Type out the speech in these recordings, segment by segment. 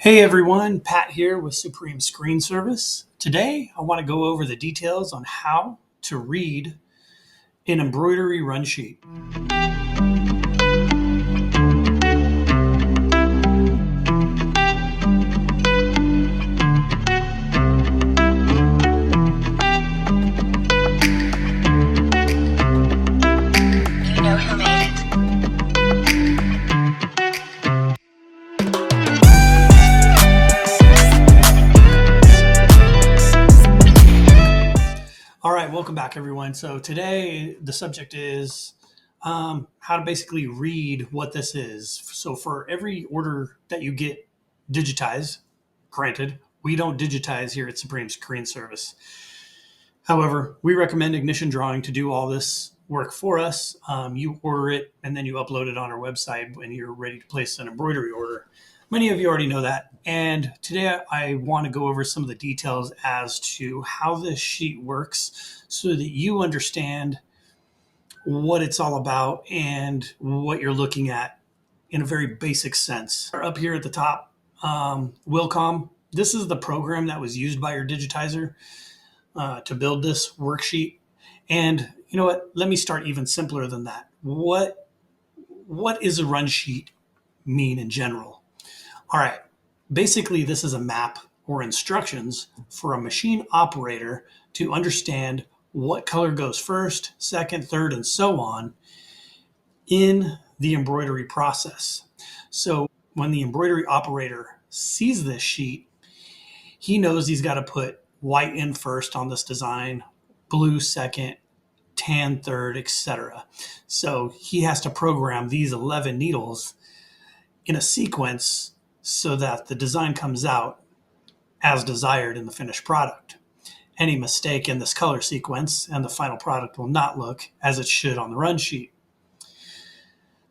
Hey everyone, Pat here with Supreme Screen Service. Today I want to go over the details on how to read an embroidery run sheet. You know who made it. All right, welcome back everyone. So today the subject is how to basically read what this is. So for every order that you get digitized, granted, we don't digitize here at Supreme Screen Service. However, we recommend Ignition Drawing to do all this work for us. You order it and then you upload it on our website when you're ready to place an embroidery order. Many of you already know that. And today I want to go over some of the details as to how this sheet works so that you understand what it's all about and what you're looking at in a very basic sense. Up here at the top, Wilcom. This is the program that was used by your digitizer to build this worksheet. And you know what? Let me start even simpler than that. What is a run sheet mean in general? All right. Basically, this is a map or instructions for a machine operator to understand what color goes first, second, third, and so on in the embroidery process. So when the embroidery operator sees this sheet, he knows he's got to put white in first on this design, blue second, tan third, etc. So he has to program these 11 needles in a sequence so that the design comes out as desired in the finished product. Any mistake in this color sequence and the final product will not look as it should on the run sheet.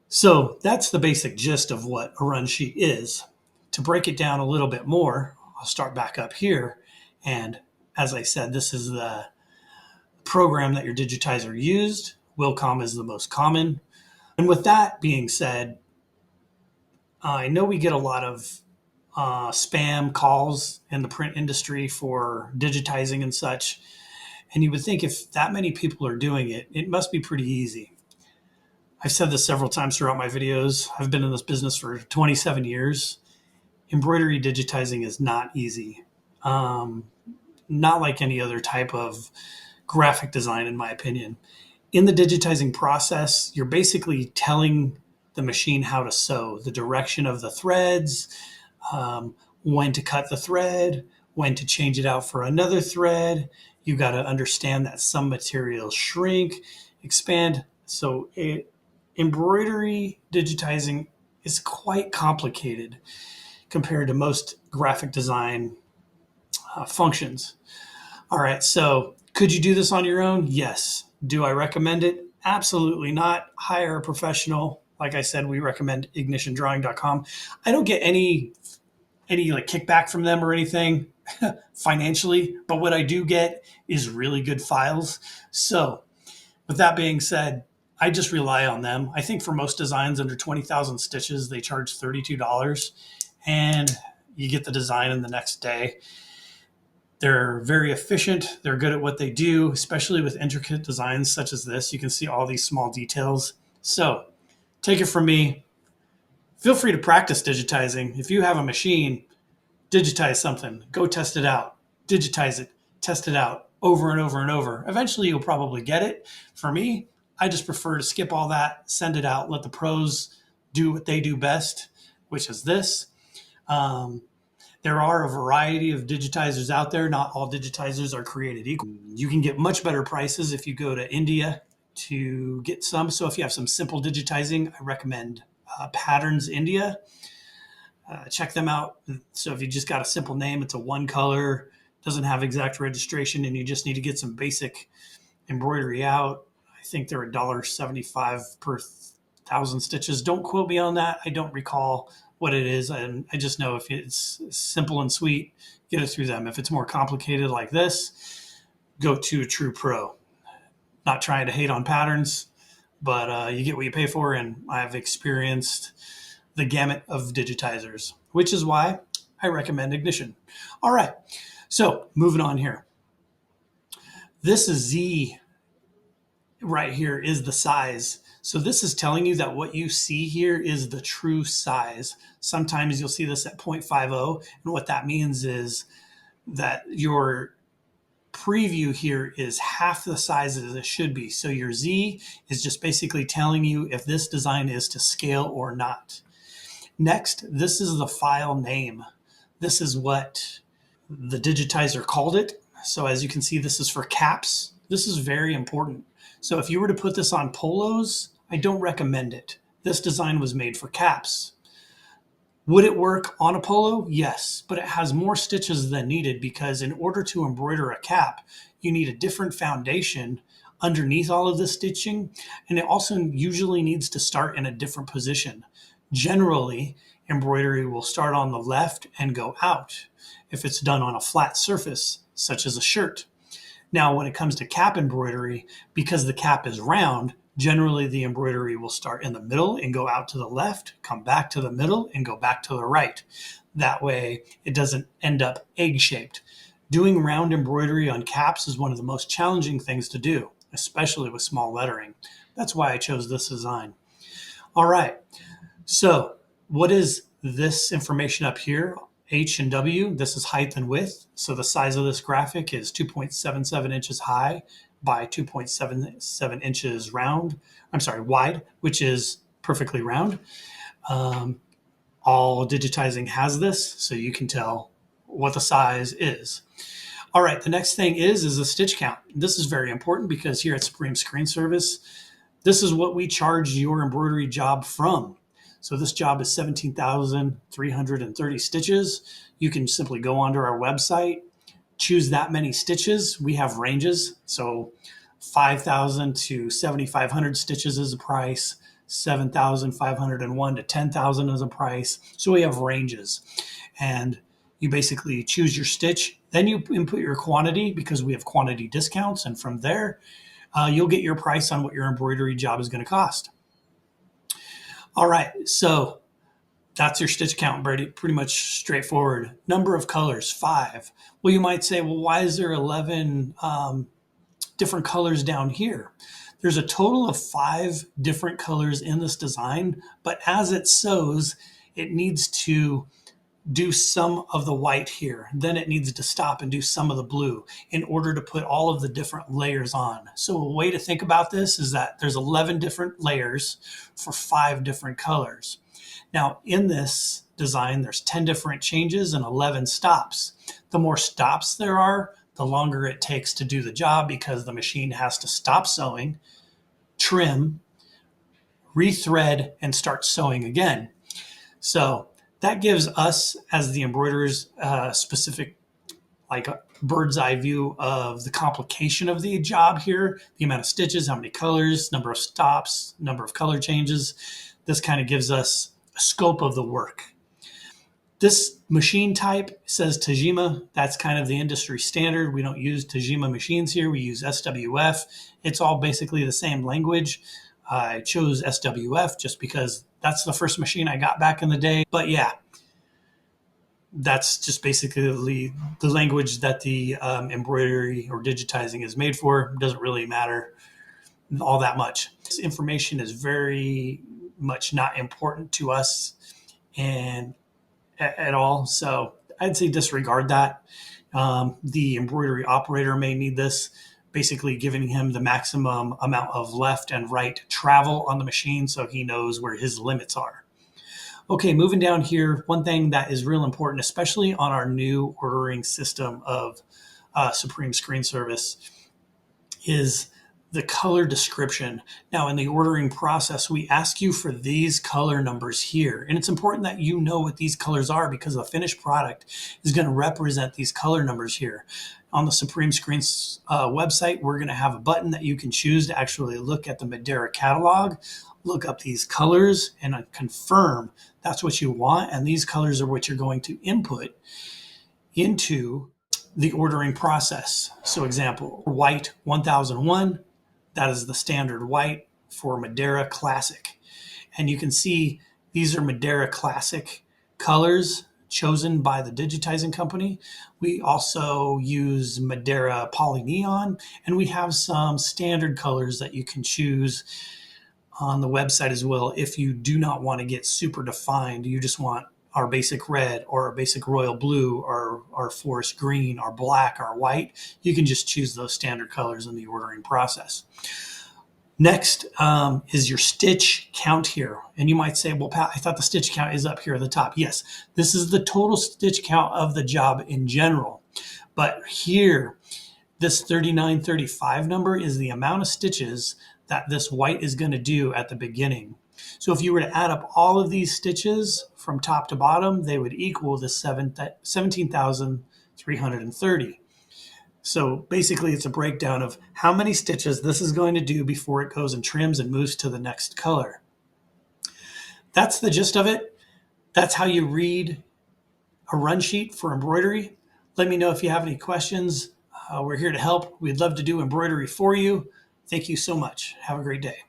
So that's the basic gist of what a run sheet is. To break it down a little bit more, I'll start back up here. And as I said, this is the program that your digitizer used. Wilcom is the most common. And with that being said, I know we get a lot of spam calls in the print industry for digitizing and such. And you would think if that many people are doing it, it must be pretty easy. I've said this several times throughout my videos. I've been in this business for 27 years. Embroidery digitizing is not easy. Not like any other type of graphic design, in my opinion. In the digitizing process, you're basically telling the machine how to sew, the direction of the threads, when to cut the thread, when to change it out for another thread. You got to understand that some materials shrink, expand. So embroidery digitizing is quite complicated compared to most graphic design functions. All right, so could you do this on your own? Yes. Do I recommend it? Absolutely not. Hire a professional. Like I said, we recommend ignitiondrawing.com. I don't get any like kickback from them or anything financially, but what I do get is really good files. So with that being said, I just rely on them. I think for most designs under 20,000 stitches, they charge $32 and you get the design in the next day. They're very efficient. They're good at what they do, especially with intricate designs such as this. You can see all these small details. So take it from me. Feel free to practice digitizing. If you have a machine, digitize something. Go test it out. Digitize it. Test it out over and over and over. Eventually, you'll probably get it. For me, I just prefer to skip all that, send it out, let the pros do what they do best, which is this. There are a variety of digitizers out there. Not all digitizers are created equal. You can get much better prices if you go to India to get some. So if you have some simple digitizing, I recommend Patterns India. Check them out. So if you just got a simple name, it's a one color, doesn't have exact registration, and you just need to get some basic embroidery out. I think they're $1.75 per 1,000 stitches. Don't quote me on that. I don't recall what it is. And I just know if it's simple and sweet, get it through them. If it's more complicated like this, go to a true pro. Not trying to hate on Patterns, but you get what you pay for. And I've experienced the gamut of digitizers, which is why I recommend Ignition. All right, so moving on here. This is Z right here is the size. So this is telling you that what you see here is the true size. Sometimes you'll see this at 0.50, and what that means is that your preview here is half the size as it should be. So your Z is just basically telling you if this design is to scale or not. Next, this is the file name. This is what the digitizer called it. So as you can see, this is for caps. This is very important. So if you were to put this on polos, I don't recommend it. This design was made for caps. Would it work on a polo? Yes, but it has more stitches than needed because in order to embroider a cap, you need a different foundation underneath all of the stitching, and it also usually needs to start in a different position. Generally, embroidery will start on the left and go out if it's done on a flat surface, such as a shirt. Now, when it comes to cap embroidery, because the cap is round, generally the embroidery will start in the middle and go out to the left, come back to the middle and go back to the right. That way it doesn't end up egg-shaped. Doing round embroidery on caps is one of the most challenging things to do, especially with small lettering. That's why I chose this design. All right, so what is this information up here? H and W, this is height and width. So the size of this graphic is 2.77 inches high by 2.77 inches wide, which is perfectly round. All digitizing has this, so you can tell what the size is. All right, the next thing is a stitch count. This is very important because here at Supreme Screen Service, this is what we charge your embroidery job from. So this job is 17,330 stitches. You can simply go onto our website, choose that many stitches. We have ranges. So 5,000 to 7,500 stitches is a price, 7,501 to 10,000 is a price. So we have ranges. And you basically choose your stitch. Then you input your quantity because we have quantity discounts. And from there, you'll get your price on what your embroidery job is going to cost. All right, so that's your stitch count, pretty much straightforward. Number of colors, 5. Well, you might say, well, why is there 11 different colors down here? There's a total of 5 different colors in this design, but as it sews, it needs to do some of the white here. Then it needs to stop and do some of the blue in order to put all of the different layers on. So a way to think about this is that there's 11 different layers for 5 different colors. Now in this design, there's 10 different changes and 11 stops. The more stops there are, the longer it takes to do the job because the machine has to stop sewing, trim, rethread, and start sewing again. So that gives us, as the embroiderers, specific, like a bird's eye view of the complication of the job here, the amount of stitches, how many colors, number of stops, number of color changes. This kind of gives us a scope of the work. This machine type says Tajima. That's kind of the industry standard. We don't use Tajima machines here. We use SWF. It's all basically the same language. I chose SWF just because that's the first machine I got back in the day. But yeah, that's just basically the language that the embroidery or digitizing is made for. It doesn't really matter all that much. This information is very much not important to us and at all. So I'd say disregard that. The embroidery operator may need this, basically giving him the maximum amount of left and right travel on the machine so he knows where his limits are. Okay, moving down here, one thing that is real important, especially on our new ordering system of Supreme Screen Service, is the color description. Now, in the ordering process, we ask you for these color numbers here. And it's important that you know what these colors are because the finished product is going to represent these color numbers here. On the Supreme Screens website, we're going to have a button that you can choose to actually look at the Madeira catalog, look up these colors, and confirm that's what you want. And these colors are what you're going to input into the ordering process. So example, white 1001, that is the standard white for Madeira Classic. And you can see these are Madeira Classic colors, chosen by the digitizing company. We also use Madeira Polyneon, and we have some standard colors that you can choose on the website as well. If you do not want to get super defined, you just want our basic red or our basic royal blue or our forest green, our black, our white, you can just choose those standard colors in the ordering process. Next is your stitch count here. And you might say, well, Pat, I thought the stitch count is up here at the top. Yes, this is the total stitch count of the job in general. But here, this 3935 number is the amount of stitches that this white is going to do at the beginning. So if you were to add up all of these stitches from top to bottom, they would equal the 17,330. So basically it's a breakdown of how many stitches this is going to do before it goes and trims and moves to the next color. That's the gist of it. That's how you read a run sheet for embroidery. Let me know if you have any questions. We're here to help. We'd love to do embroidery for you. Thank you so much. Have a great day.